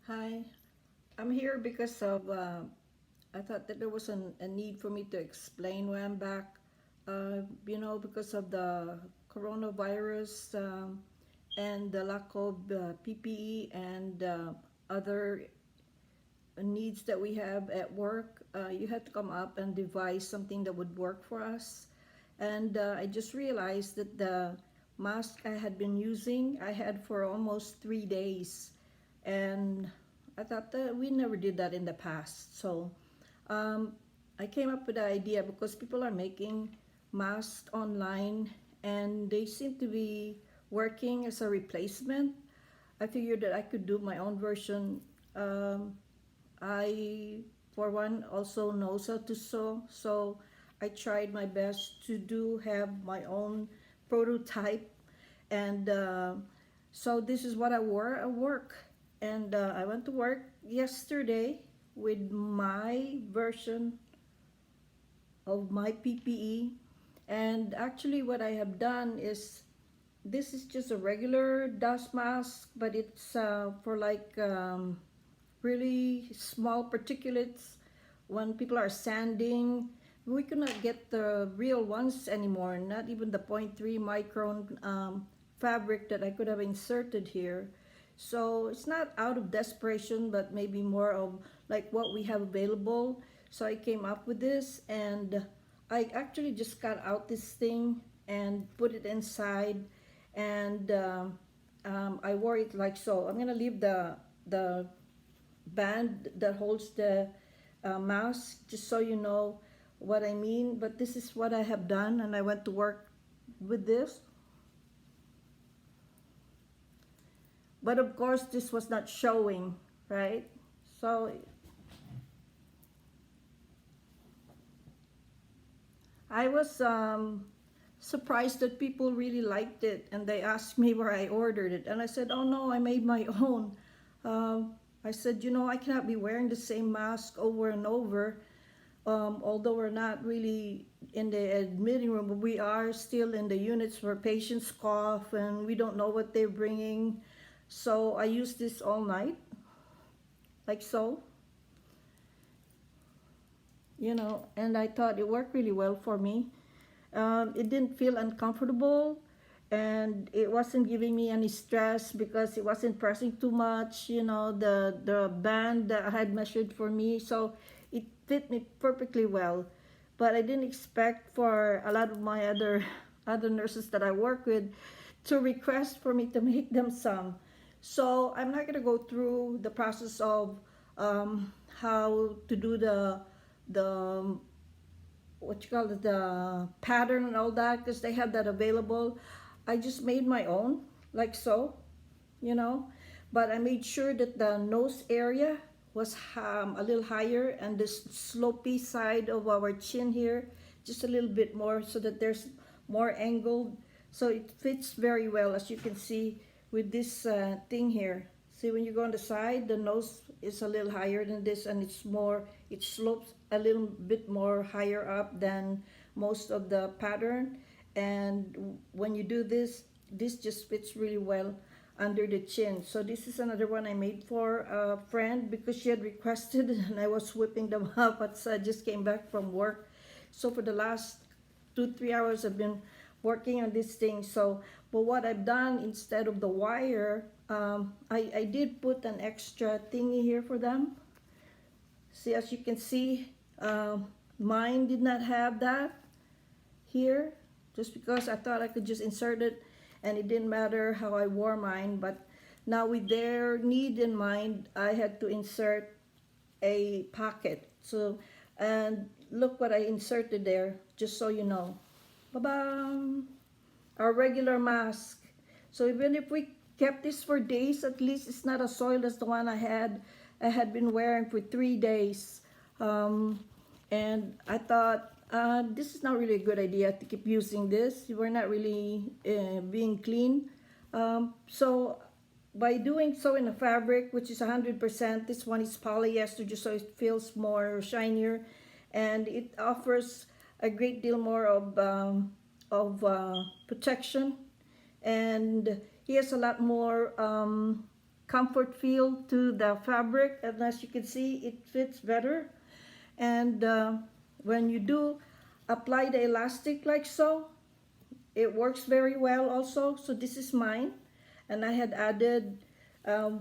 Hi, I'm here because of I thought that there was a need for me to explain why I'm back. Because of the coronavirus and the lack of PPE and other needs that we have at work. You had to come up and devise something that would work for us. And I just realized that the mask I had been using, I had for almost 3 days. And I thought that we never did that in the past. So um, I came up with the idea because people are making masks online and they seem to be working as a replacement. I figured that I could do my own version. I, for one, also knows how to sew, so I tried my best to do have my own prototype, and so this is what I wore at work, and I went to work yesterday with my version of my PPE, and actually what I have done is this is just a regular dust mask, but it's for like really small particulates when people are sanding. We cannot get the real ones anymore, not even the zero point 0.3 micron fabric that I could have inserted here. So it's not out of desperation, but maybe more of like what we have available. So I came up with this, and I actually just cut out this thing and put it inside, and I wore it like so. I'm gonna leave the band that holds the mouse, just so you know what I mean. But this is what I have done, and I went to work with this. But of course, this was not showing, right? So I was surprised that people really liked it, and they asked me where I ordered it, and I said, "Oh no, I made my own." I said, I cannot be wearing the same mask over and over. Although we're not really in the admitting room, but we are still in the units where patients cough and we don't know what they're bringing. So I use this all night, like so, and I thought it worked really well for me. It didn't feel uncomfortable, and it wasn't giving me any stress because it wasn't pressing too much, the band that I had measured for me. So it fit me perfectly well. But I didn't expect for a lot of my other nurses that I work with to request for me to make them some. So I'm not gonna go through the process of how to do the what you call it, the pattern and all that, because they have that available. I just made my own, like so, you know. But I made sure that the nose area was a little higher, and this slopey side of our chin here just a little bit more, so that there's more angled. So it fits very well, as you can see with this thing here. See, when you go on the side, the nose is a little higher than this, and it slopes a little bit more higher up than most of the pattern. And when you do this, this just fits really well under the chin. So this is another one I made for a friend because she had requested, and I was whipping them up, but I just came back from work. So for the last 2 3 hours I've been working on this thing. So but what I've done, instead of the wire, I did put an extra thingy here for them. See, as you can see, mine did not have that here, just because I thought I could just insert it and it didn't matter how I wore mine. But now with their need in mind, I had to insert a pocket. So, and look what I inserted there, just so you know. Ba-bam! Our regular mask. So even if we kept this for days, at least it's not as soiled as the one I had been wearing for 3 days. And I thought, this is not really a good idea to keep using this. We're not really being clean. So by doing so in a fabric, which is 100%, this one is polyester, just so it feels more shinier, and it offers a great deal more of protection, and he has a lot more comfort feel to the fabric, and as you can see, it fits better. And when you do apply the elastic like so, it works very well also. So this is mine, and I had added,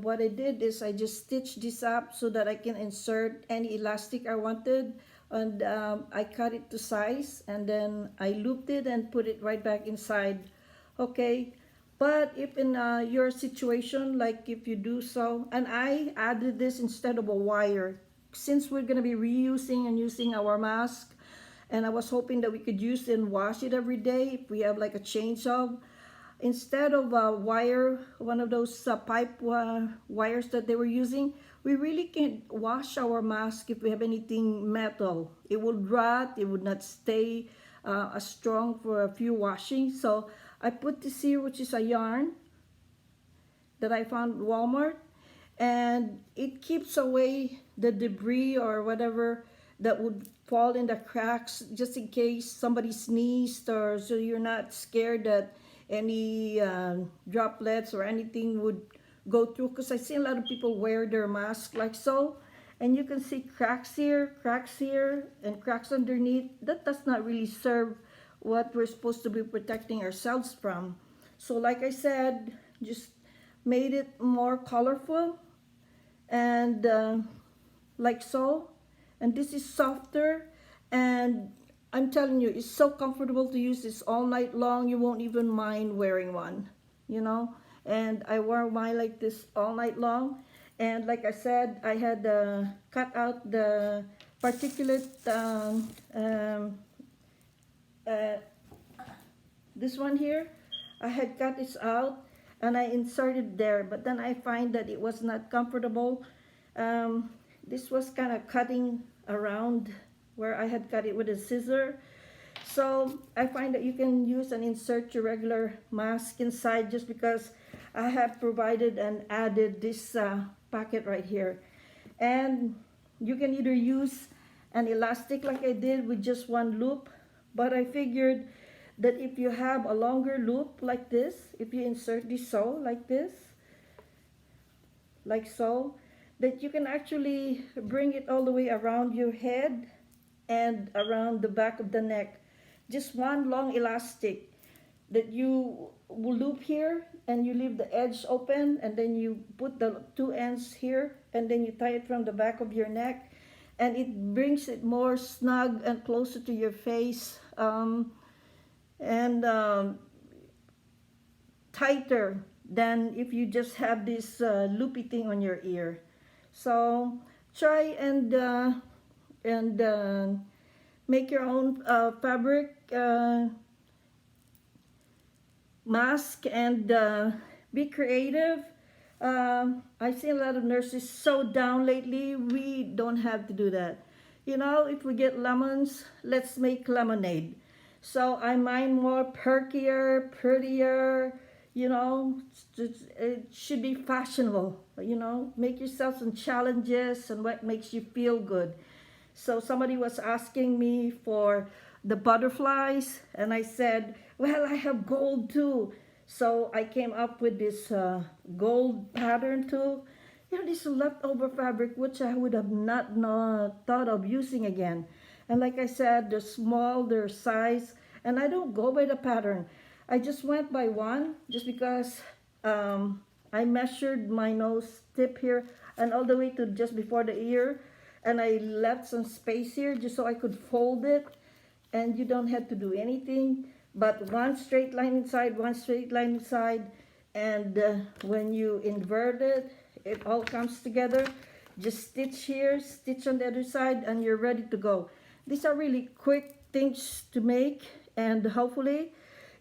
what I did is I just stitched this up so that I can insert any elastic I wanted, and I cut it to size, and then I looped it and put it right back inside. Okay, but if in your situation, like if you do so, and I added this instead of a wire, since we're going to be reusing and using our mask, and I was hoping that we could use it and wash it every day if we have like a change of. Instead of a wire, one of those pipe wires that they were using, we really can't wash our mask if we have anything metal. It would rot, it would not stay as strong for a few washings. So I put this here, which is a yarn that I found at Walmart, and it keeps away the debris or whatever that would fall in the cracks, just in case somebody sneezed, or so you're not scared that any droplets or anything would go through, because I see a lot of people wear their mask like so, and you can see cracks here, and cracks underneath. That does not really serve what we're supposed to be protecting ourselves from. So like I said, just made it more colorful, and like so. And this is softer, and I'm telling you, it's so comfortable to use this all night long. You won't even mind wearing one, you know. And I wore mine like this all night long. And like I said, I had cut out the particulate, this one here. I had cut this out and I inserted there, but then I find that it was not comfortable. This was kind of cutting around where I had cut it with a scissor. So I find that you can use and insert your regular mask inside, just because I have provided and added this packet right here. And you can either use an elastic like I did with just one loop, but I figured that if you have a longer loop like this, if you insert this so, like this, like so, that you can actually bring it all the way around your head and around the back of the neck. Just one long elastic that you will loop here, and you leave the edge open, and then you put the two ends here, and then you tie it from the back of your neck, and it brings it more snug and closer to your face, and tighter than if you just have this loopy thing on your ear. So try and make your own fabric mask, and be creative. I see a lot of nurses so down lately. We don't have to do that. You know, if we get lemons, let's make lemonade. So I mine more perkier, prettier, you know. It should be fashionable, you know. Make yourself some challenges and what makes you feel good. So somebody was asking me for the butterflies, and I said, well, I have gold too. So I came up with this gold pattern too. You know, this leftover fabric, which I would have not thought of using again. And like I said, they're small, their size, and I don't go by the pattern. I just went by one, just because I measured my nose tip here and all the way to just before the ear, and I left some space here just so I could fold it, and you don't have to do anything but one straight line inside, one straight line inside, and when you invert it, it all comes together. Just stitch here, stitch on the other side, and you're ready to go. These are really quick things to make, and hopefully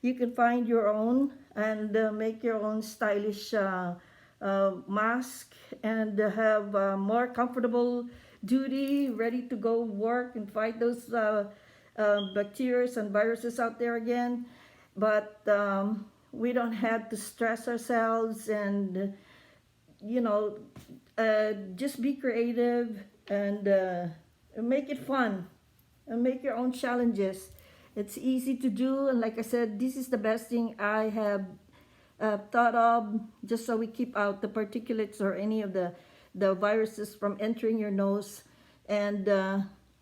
you can find your own and make your own stylish mask, and have more comfortable duty, ready to go work and fight those bacteria and viruses out there again. But we don't have to stress ourselves, and you know, just be creative, and make it fun, and make your own challenges. It's easy to do, and like I said, this is the best thing I have thought of, just so we keep out the particulates or any of the viruses from entering your nose. And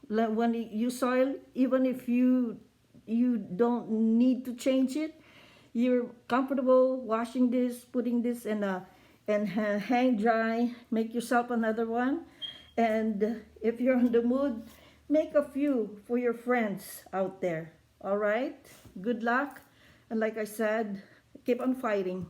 when you use soil, even if you don't need to change it, you're comfortable washing this, putting this in a and hang dry, make yourself another one. And if you're in the mood, make a few for your friends out there. All right, good luck, and like I said, keep on fighting.